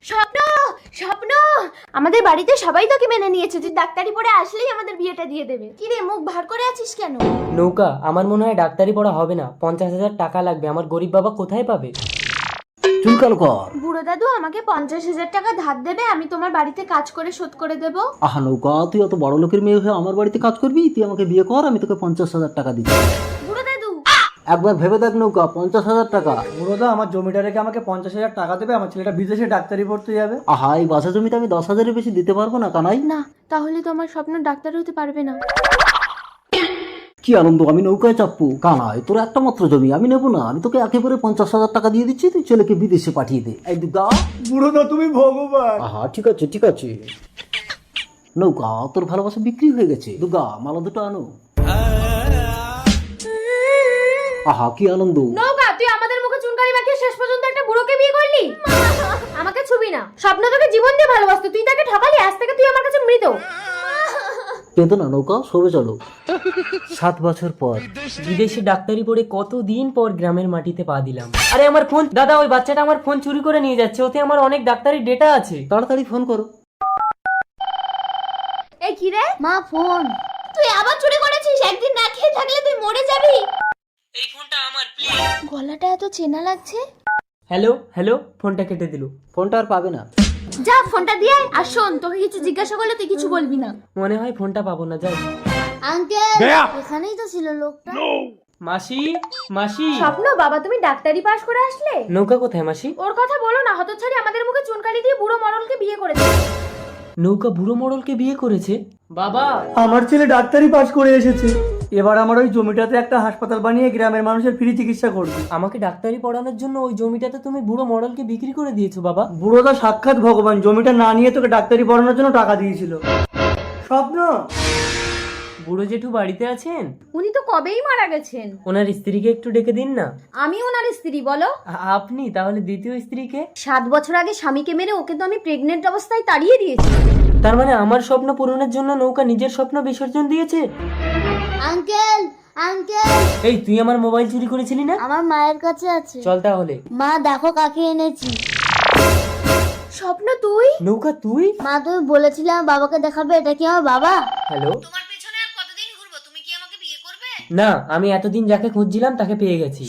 স্বপ্ন, স্বপ্ন, আমাদের বাড়িতে সবাই তোকে মেনে নিয়েছে, তুই ডাক্তারি পড়ে আসলেই আমাদের বিয়েটা দিয়ে দেবে। কি রে, মুখ ভার করে আছিস কেন? নৌকা, আমার মনে হয় ডাক্তারি পড়া হবে না, 50,000 টাকা লাগবে। আমার গরিব বাবা কোথায় পাবে? চুলকাল কর। বুড়ো দাদু আমাকে 50,000 টাকা ধার দেবে, আমি তোমার বাড়িতে কাজ করে শোধ করে দেব। আহা নৌকা, তুই অত বড় লোকের মেয়ে হয়ে আমার বাড়িতে কাজ করবি? তুই আমাকে বিয়ে কর, আমি তোকে 50,000 টাকা দিচ্ছি। বুড়ো দাদু, একবার ভেবে দেখ নৌকা, 50,000 টাকা। বুড়োদা আমার জমিটা রেখে আমাকে 50,000 টাকা দেবে, আমার ছেলেটা বিদেশে ডাক্তারি পড়তে যাবে। আহা, এই বাসা জমিতে আমি 10,000-এর বেশি দিতে পারবো না কানাই। না তাহলে তো আমার স্বপ্ন ডাক্তার হতে পারবে না। কি আনন্দ, আমি নৌকায় চাপবো? কানাই, তোর একটা মাত্র জমি, আমি নেবো না। আমি তোকে একেবারে 50,000 টাকা দিয়ে দিচ্ছি, তুই ছেলেকে বিদেশে পাঠিয়ে দে। এই দুগা। বুড়োদা তুমি ভগবান। আহা, ঠিক আছে ঠিক আছে। নৌকা, তোর ভালোবাসা বিক্রি হয়ে গেছে। দুগা, মালা দুটো আনো। আহা, কি আনন্দ। নৌকা, তুই আমাদের মুখে চুনকারি মাখিয়ে শেষ পর্যন্ত একটা বুড়োকে বিয়ে করলি। আমাকে ছুবি না, স্বপ্ন তোকে জীবন দিয়ে ভালোবাসতো, তুই তাকে ঠকালি, আজ থেকে তুই আমার কাছে মৃত। পেতো না নৌকা, সবে চলো। 7 বছর পর। বিদেশে ডাক্তারি পড়ে কতদিন পর গ্রামের মাটিতে পা দিলাম। আরে আমার ফোন, দাদা ওই বাচ্চাটা আমার ফোন চুরি করে নিয়ে যাচ্ছে, ওতে আমার অনেক ডাক্তারি ডেটা আছে। তাড়াতাড়ি ফোন করো। এই কি রে? মা ফোন। তুই আবার চুরি করেছিস? একদিন না খেয়ে থাকলে তুই মরে যাবি। এই ফোনটা আমার, প্লিজ। গলাটা এত চেনা লাগছে। হ্যালো হ্যালো, ফোনটা কেটে দিল। ফোনটা আর পাবে না। যা ফোনটা দিয়ে আয়। আর শোন, তোকে কিছু জিজ্ঞাসা করলে তুই কিছু বলবি না। মনে হয় ফোনটা পাবো না, যাই। আঙ্কেল, এখানেই তো ছিল লোকটা। মাসি, মাসি। স্বপ্ন, বাবা তুমি ডাক্তারি পাশ করে আসলে? নৌকা কোথায় মাসি? ওর কথা বলো না, হতচ্ছাড়ি আমাদের মুখে চুনকালি দিয়ে বুড়ো মরলকে বিয়ে করেছে। নৌকা বুড়ো মডলকে বিয়ে করেছে? বাবা, আমার ছেলে ডাক্তারি পাশ করে এসেছে, এবার আমার ওই জমিটাতে একটা হাসপাতাল বানিয়ে গ্রামের মানুষের ফ্রি চিকিৎসা করবে। আমাকে ডাক্তারি পড়ানোর জন্য ওই জমিটাতে তুমি বুড়ো মডলকে বিক্রি করে দিয়েছো বাবা। বুড়োদা সাক্ষাৎ ভগবান, জমিটা না নিয়ে তোকে ডাক্তারি পড়ানোর জন্য টাকা দিয়েছিল। স্বপ্ন, বুড়ো জেঠু বাড়িতে আছেন? উনি তো কবেই মারা গেছেন। ওনার স্ত্রীকে একটু ডেকে দিন না। আমি ওনার স্ত্রী, বলো। আপনি তাহলে দ্বিতীয় স্ত্রীকে? 7 বছর আগে স্বামীকে মেরে ওকে তো আমি প্রেগনেন্ট অবস্থায় তাড়িয়ে দিয়েছি। তার মানে আমার স্বপ্ন পূরণের জন্য নৌকা নিজের স্বপ্ন বিসর্জন দিয়েছে। আঙ্কেল, আঙ্কেল, এই তুই আমার মোবাইল চুরি করেছিলি না? আমার মায়ের কাছে আছে। চল তাহলে। মা দেখো কাকে এনেছি। স্বপ্ন তুই? নৌকা তুই? মা তুমি বলেছিলে আমার বাবাকে দেখাবে, এটা কি আমার বাবা? হ্যালো। তোমার পেছনে আর কতদিন ঘুরবো? তুমি কি আমাকে বিয়ে করবে? না, আমি এতদিন যাকে খুঁজছিলাম তাকে পেয়ে গেছি।